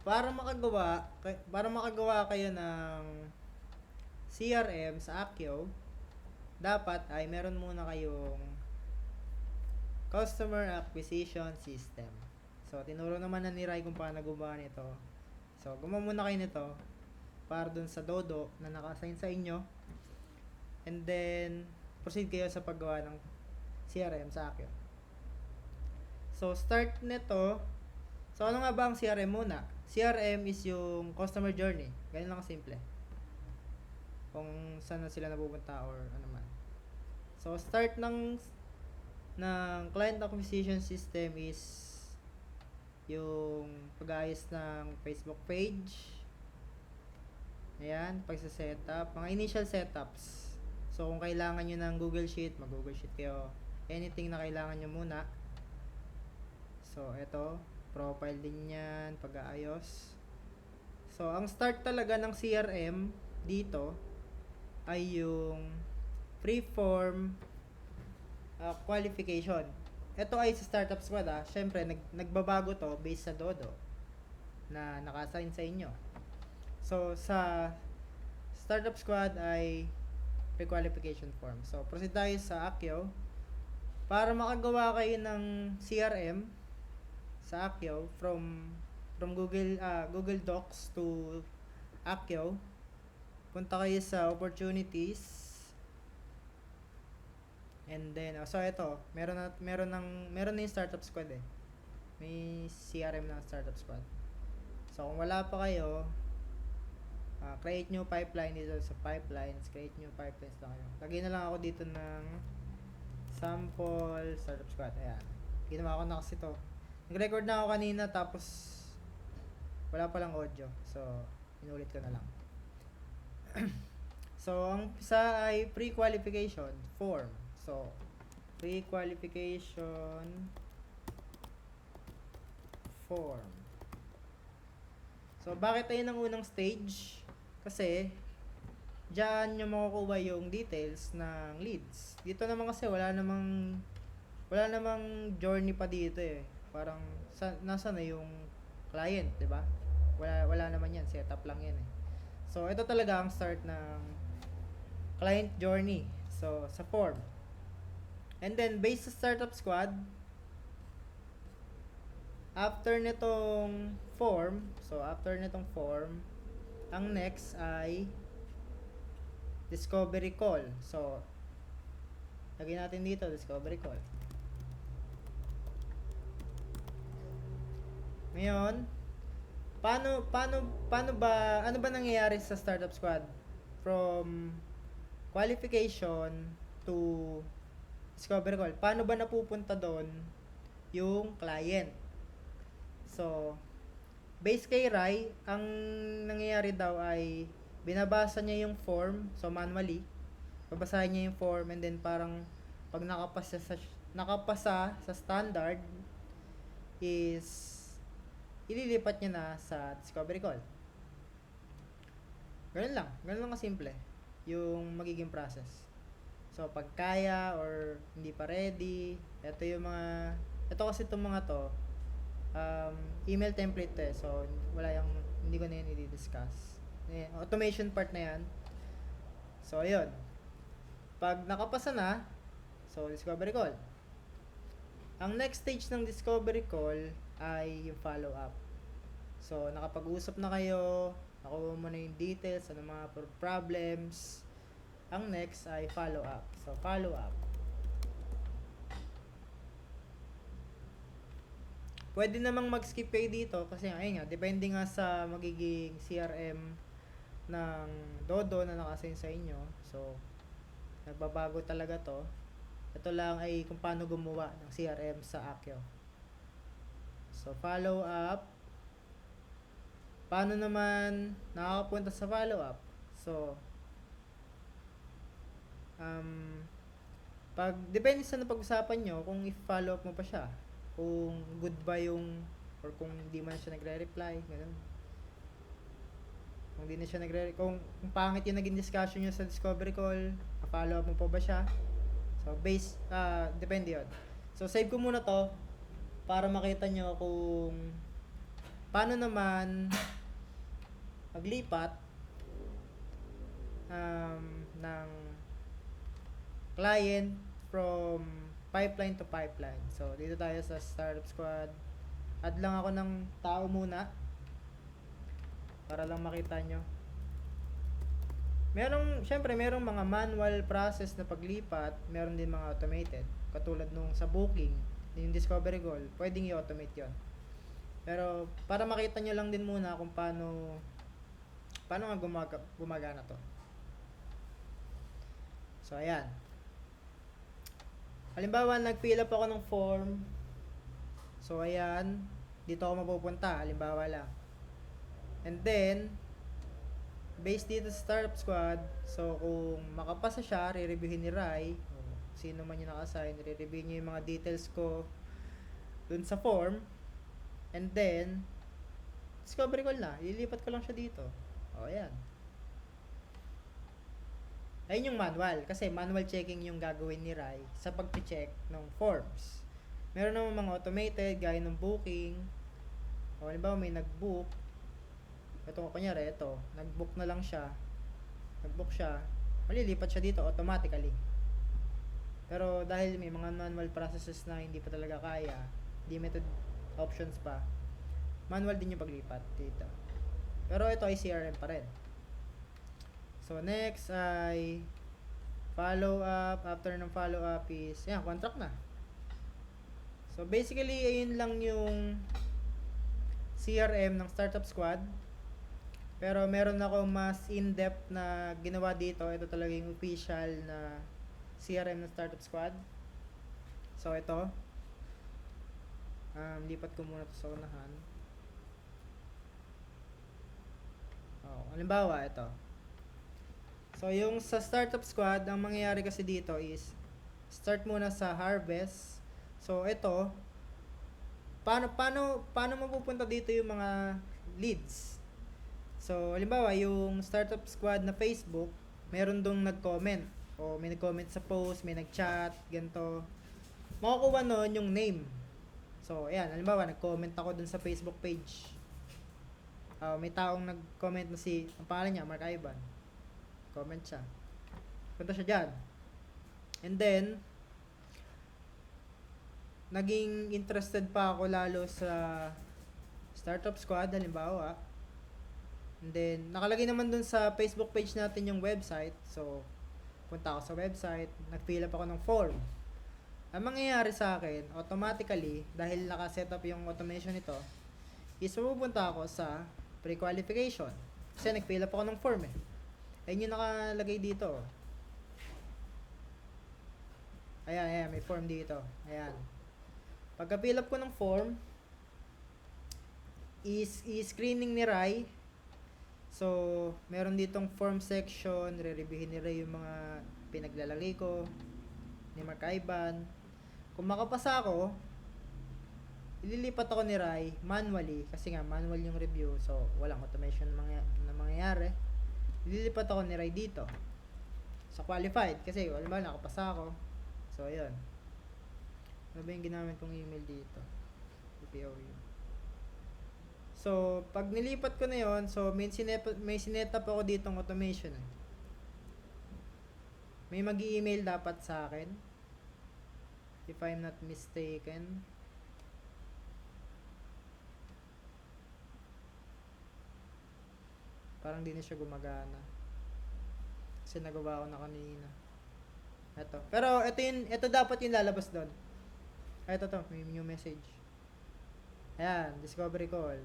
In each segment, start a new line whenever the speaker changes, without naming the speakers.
para makagawa kayo ng CRM sa Akio, dapat ay meron muna kayong Customer Acquisition System. So, tinuro naman na ni Rai kung paano gumawa nito. So, gumawa muna kayo nito para dun sa Dodo na naka-assign sa inyo. And then, proceed kayo sa paggawa ng CRM sa Akio. So, start nito. So, ano nga ba ang CRM muna? CRM is yung customer journey. Ganyan lang simple. Kung saan na sila napupunta or ano man. So, start ng client acquisition system is yung pag-ayos ng Facebook page. Ayan, pagsa-setup. Mga initial setups. So, kung kailangan nyo ng Google Sheet, mag-Google Sheet kayo. Anything na kailangan nyo muna. So, ito. Profile din yan. Pag-aayos. So, ang start talaga ng CRM dito ay yung free-form qualification. Ito ay sa Startup Squad Syempre, nagbabago to based sa Dodo na naka-assign sa inyo. So, sa Startup Squad ay pre-qualification form. So, proceed tayo sa Akio. Para makagawa kayo ng CRM sa Akio from Google Docs to Akio, punta kayo sa opportunities. And then, so ito, meron na yung Startup Squad May CRM na Startup Squad. So, kung wala pa kayo, create new pipeline dito sa pipelines. Create new pipelines lang kayo. Lagay na lang ako dito ng sample Startup Squad. Ayan. Ginawa ko na kasi ito. Nag-record na ako kanina tapos wala palang audio. So, inulit ko na lang. So, ang isa ay pre-qualification form. So, pre-qualification form. So, bakit ayun ang unang stage? Kasi, dyan nyo makukuha yung details ng leads. Dito naman kasi wala namang journey pa dito Parang, nasa na yung client, di ba? Wala naman yan. Setup lang yan So, ito talaga ang start ng client journey. So, sa form. And then, based sa Startup Squad, after nitong form, ang next ay discovery call. So, lagyan natin dito, discovery call. Ngayon, ano ba nangyayari sa Startup Squad? From qualification to discovery call. Paano ba napupunta doon yung client? So, based kay Rai, ang nangyayari daw ay binabasa niya yung form, so manually, babasahin niya yung form and then parang pag nakapasa sa standard is ililipat niya na sa discovery call. Ganun lang kasimple yung magiging process. So, pag kaya or hindi pa ready, ito kasi itong mga to, email template So, hindi ko na yun i-discuss. Automation part na yan. So, ayun. Pag nakapasa na, so, discovery call. Ang next stage ng discovery call ay yung follow-up. So, nakapag-usap na kayo, nakuha mo na yung details, ano mga problems. Ang next ay follow-up. So, follow-up. Pwede namang mag-skip kayo dito kasi ayun nga, depende nga sa magiging CRM ng Dodo na naka-assign sa inyo. So, nagbabago talaga to. Ito lang ay kung paano gumawa ng CRM sa Akio. So, follow-up. Paano naman nakakapunta sa follow-up? So, depende sa napag-usapan nyo kung i-follow up mo pa siya. Kung good ba yung, or kung hindi man siya nagre-reply, ganun. Kung hindi na siya kung pangit yung naging discussion nyo sa discovery call, follow up mo pa ba siya? So, depende yun. So, save ko muna to para makita nyo kung paano naman maglipat ng client from pipeline to pipeline. So, dito tayo sa Startup Squad. Add lang ako ng tao muna para lang makita nyo. Syempre, merong mga manual process na paglipat, meron din mga automated. Katulad nung sa booking, yung discovery goal, pwedeng i-automate yon. Pero, para makita nyo lang din muna kung paano nga gumagana to. So, ayan. Halimbawa, nag-fill up ako ng form. So, ayan. Dito ako mapupunta. Halimbawa lang. And then, based dito sa Startup Squad, so kung makapasa siya, re-reviewin ni Rai, sino man yung naka-assign, re-review niya yung mga details ko dun sa form. And then, discovery call na. Ililipat ko lang siya dito. O, ayan. Ayun yung manual. Kasi manual checking yung gagawin ni Rai sa pag-check ng forms. Meron naman mga automated, gaya ng booking. O, halimbawa may nag-book. Ito, kunyari, ito. Nag-book na lang siya. Nag-book siya. Malilipat siya dito automatically. Pero dahil may mga manual processes na hindi pa talaga kaya, limited options pa, manual din yung paglipat dito. Pero ito ay CRM pa rin. So, next ay follow up. After ng follow up is, yan, contract na. So, basically, ayun lang yung CRM ng Startup Squad. Pero meron ako mas in-depth na ginawa dito. Ito talaga yung official na CRM ng Startup Squad. So, ito. Lipat ko muna ito sa unahan. Halimbawa, ito. So, yung sa Startup Squad, ang mangyayari kasi dito is start muna sa harvest. So, ito. Paano mapupunta dito yung mga leads? So, halimbawa, yung Startup Squad na Facebook, meron dong nag-comment. O may nag-comment sa post, may nag-chat, ganito. Makukuha nun yung name. So, ayan, halimbawa, nag-comment ako dun sa Facebook page. May taong nag-comment na ang pangalan niya, Mark Ivan. Comment siya. Punta siya dyan. And then, naging interested pa ako lalo sa Startup Squad, halimbawa. And then, nakalagay naman dun sa Facebook page natin yung website. So, punta ako sa website, nag-fill up ako ng form. Ang mangyayari sa akin, automatically, dahil naka-set up yung automation nito, is pupunta ako sa pre-qualification. Kasi nag-fill up ako ng form eh. Ayun yung nakalagay dito. Ayan, may form dito. Ayan. Pagka-fill up ko ng form, i-screening ni Rai. So, meron ditong form section, re-reviewin ni Rai yung mga pinaglalagay ko, ni Mark Ivan. Kung makapasa ako, ililipat ako ni Rai manually, kasi nga manual yung review, so walang automation na mangyayari. Ililipat ako ni Rai dito sa qualified, kasi alam ba, nakapasa ako. So, ayun. Ano ba yung ginamit kong email dito? PPOU. So, pag nilipat ko na yon, so may sinetap ako ditong automation. May mag-i-email dapat sa akin. If I'm not mistaken. Parang di na siya gumagana. Kasi nagawa ko na kanina. Ito. Pero ito dapat yung lalabas doon. Ito to, may new message. Ayan, discovery call.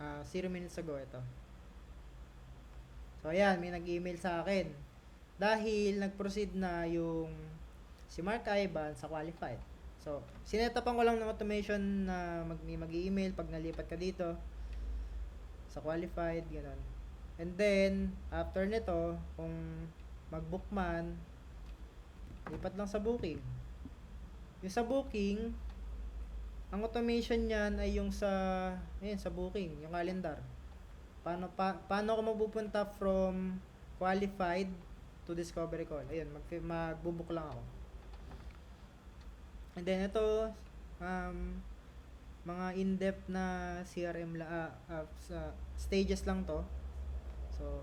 0 minutes ago ito. So ayan, may nag-email sa akin. Dahil nag-proceed na yung si Mark Ivan sa qualified. So, sinetapan ko lang ng automation na mag-email pag nalipat ka dito sa qualified, gano'n. And then, after nito, kung mag-book man, lipat lang sa booking. Yung sa booking, ang automation niyan ay yung sa booking, yung calendar. Paano ako mapupunta from qualified to discovery call? Ayun, magbo-book lang ako. And then ito, mga in-depth na CRM sa stages lang to. So,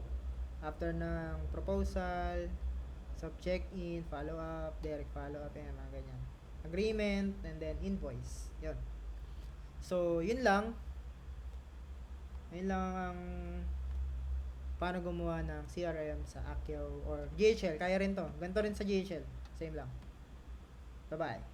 after ng proposal, sub-check-in, follow-up, direct follow-up, yan, mga ganyan. Agreement, and then invoice. Yun. So, yun lang. Yun lang ang paano gumawa ng CRM sa Accio or GHL. Kaya rin to. Ganito rin sa GHL. Same lang. Bye-bye.